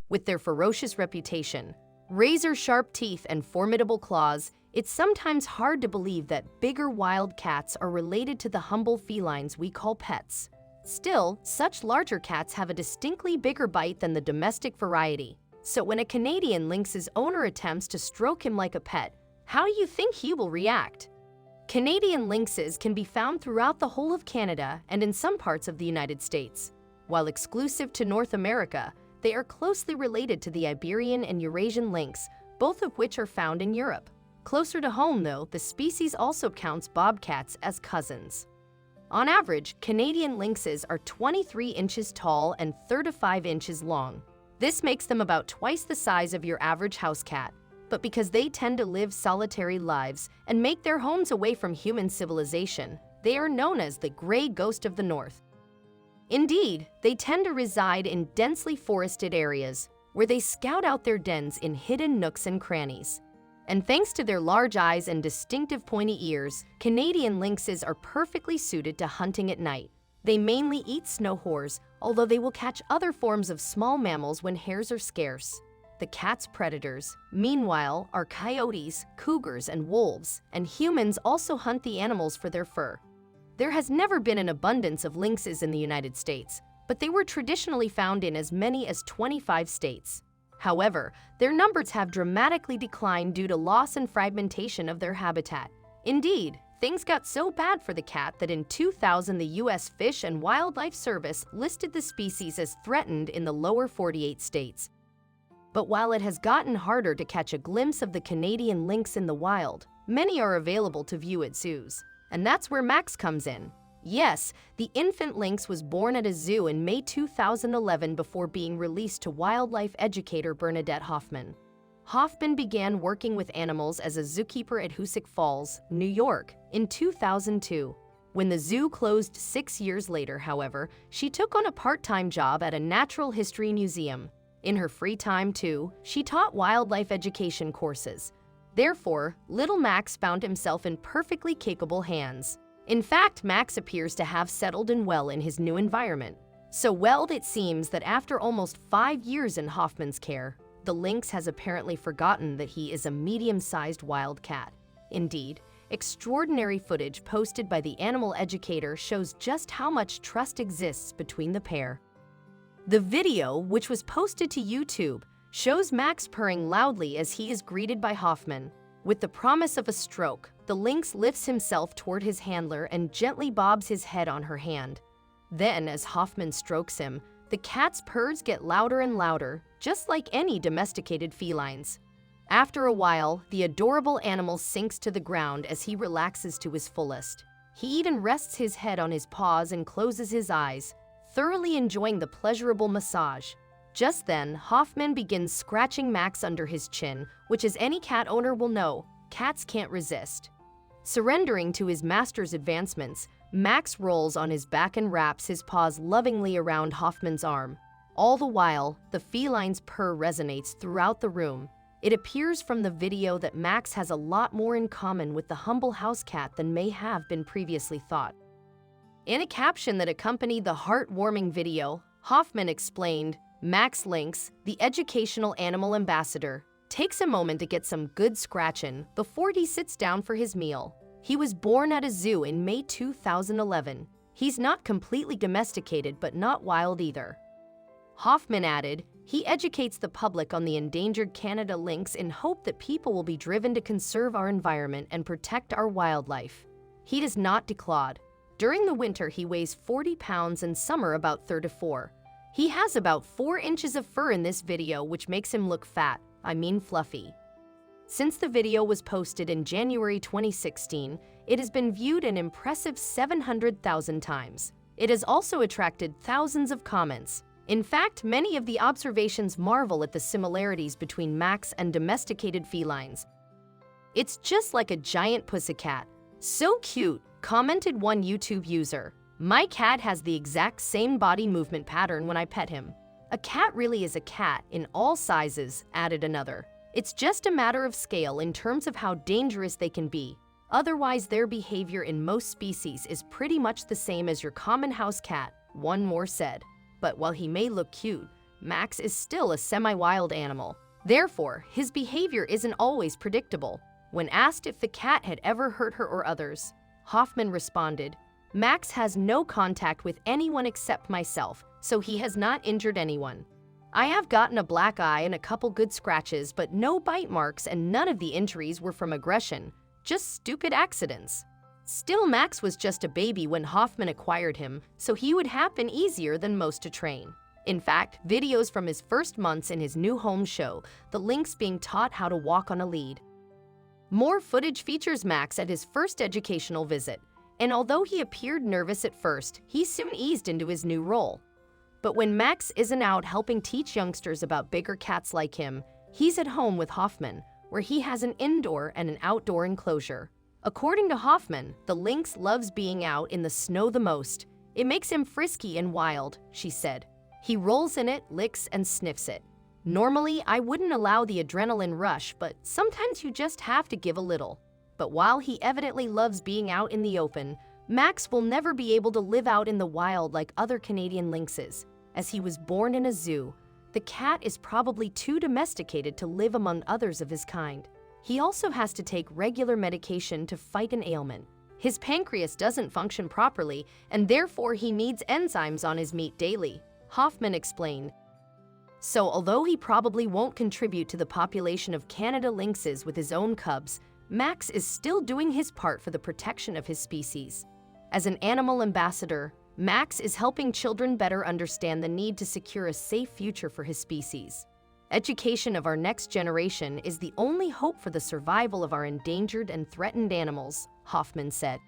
With their ferocious reputation, razor-sharp teeth, and formidable claws, it's sometimes hard to believe that bigger wild cats are related to the humble felines we call pets. Still, such larger cats have a distinctly bigger bite than the domestic variety. So when a Canadian lynx's owner attempts to stroke him like a pet, how do you think he will react? Canadian lynxes can be found throughout the whole of Canada and in some parts of the United States. While exclusive to North America, they are closely related to the Iberian and Eurasian lynx, both of which are found in Europe. Closer to home, though, the species also counts bobcats as cousins. On average, Canadian lynxes are 23 inches tall and 35 inches long. This makes them about twice the size of your average house cat. But because they tend to live solitary lives and make their homes away from human civilization, they are known as the gray ghost of the north. Indeed, they tend to reside in densely forested areas, where they scout out their dens in hidden nooks and crannies. And thanks to their large eyes and distinctive pointy ears, Canadian lynxes are perfectly suited to hunting at night. They mainly eat snow hares, although they will catch other forms of small mammals when hares are scarce. The cat's predators, meanwhile, are coyotes, cougars, and wolves, and humans also hunt the animals for their fur. There has never been an abundance of lynxes in the United States, but they were traditionally found in as many as 25 states. However, their numbers have dramatically declined due to loss and fragmentation of their habitat. Indeed, things got so bad for the cat that in 2000 the U.S. Fish and Wildlife Service listed the species as threatened in the lower 48 states. But while it has gotten harder to catch a glimpse of the Canadian lynx in the wild, many are available to view at zoos. And that's where Max comes in. Yes, the infant lynx was born at a zoo in May 2011 before being released to wildlife educator Bernadette Hoffman. Hoffman began working with animals as a zookeeper at Hoosick Falls, New York, in 2002. When the zoo closed 6 years later, however, she took on a part-time job at a natural history museum. In her free time, too, she taught wildlife education courses. Therefore, little Max found himself in perfectly capable hands. In fact, Max appears to have settled in well in his new environment. So well, it seems that after almost 5 years in Hoffman's care, the lynx has apparently forgotten that he is a medium-sized wild cat. Indeed, extraordinary footage posted by the animal educator shows just how much trust exists between the pair. The video, which was posted to YouTube, shows Max purring loudly as he is greeted by Hoffman. With the promise of a stroke, the lynx lifts himself toward his handler and gently bobs his head on her hand. Then, as Hoffman strokes him, the cat's purrs get louder and louder, just like any domesticated felines. After a while, the adorable animal sinks to the ground as he relaxes to his fullest. He even rests his head on his paws and closes his eyes, thoroughly enjoying the pleasurable massage. Just then, Hoffman begins scratching Max under his chin, which, as any cat owner will know, cats can't resist. Surrendering to his master's advancements, Max rolls on his back and wraps his paws lovingly around Hoffman's arm. All the while, the feline's purr resonates throughout the room. It appears from the video that Max has a lot more in common with the humble house cat than may have been previously thought. In a caption that accompanied the heartwarming video, Hoffman explained, "Max Lynx, the educational animal ambassador, takes a moment to get some good scratchin' before he sits down for his meal. He was born at a zoo in May 2011. He's not completely domesticated, but not wild either." Hoffman added, he educates the public on the endangered Canada lynx in hope that people will be driven to conserve our environment and protect our wildlife. He does not declawed. During the winter, he weighs 40 pounds and summer about 34. He has about 4 inches of fur in this video, which makes him look fat, fluffy. Since the video was posted in January 2016, it has been viewed an impressive 700,000 times. It has also attracted thousands of comments. In fact, many of the observations marvel at the similarities between Max and domesticated felines. "It's just like a giant pussycat. So cute," commented one YouTube user. "My cat has the exact same body movement pattern when I pet him." "A cat really is a cat in all sizes," added another. "It's just a matter of scale in terms of how dangerous they can be. Otherwise, their behavior in most species is pretty much the same as your common house cat," one more said. But while he may look cute, Max is still a semi-wild animal. Therefore, his behavior isn't always predictable. When asked if the cat had ever hurt her or others, Hoffman responded, "Max has no contact with anyone except myself, so he has not injured anyone. I have gotten a black eye and a couple good scratches, but no bite marks, and none of the injuries were from aggression, just stupid accidents." Still, Max was just a baby when Hoffman acquired him, so he would happen easier than most to train. In fact, videos from his first months in his new home show the Lynx being taught how to walk on a lead. More footage features Max at his first educational visit, and although he appeared nervous at first, he soon eased into his new role. But when Max isn't out helping teach youngsters about bigger cats like him, he's at home with Hoffman, where he has an indoor and an outdoor enclosure. According to Hoffman, the Lynx loves being out in the snow the most. "It makes him frisky and wild," she said. "He rolls in it, licks, and sniffs it. Normally, I wouldn't allow the adrenaline rush, but sometimes you just have to give a little." But while he evidently loves being out in the open, Max will never be able to live out in the wild like other Canadian lynxes. As he was born in a zoo, the cat is probably too domesticated to live among others of his kind. He also has to take regular medication to fight an ailment. His pancreas doesn't function properly, and therefore he needs enzymes on his meat daily, Hoffman explained. So although he probably won't contribute to the population of Canada lynxes with his own cubs, Max is still doing his part for the protection of his species. As an animal ambassador, Max is helping children better understand the need to secure a safe future for his species. Education of our next generation is the only hope for the survival of our endangered and threatened animals, Hoffman said.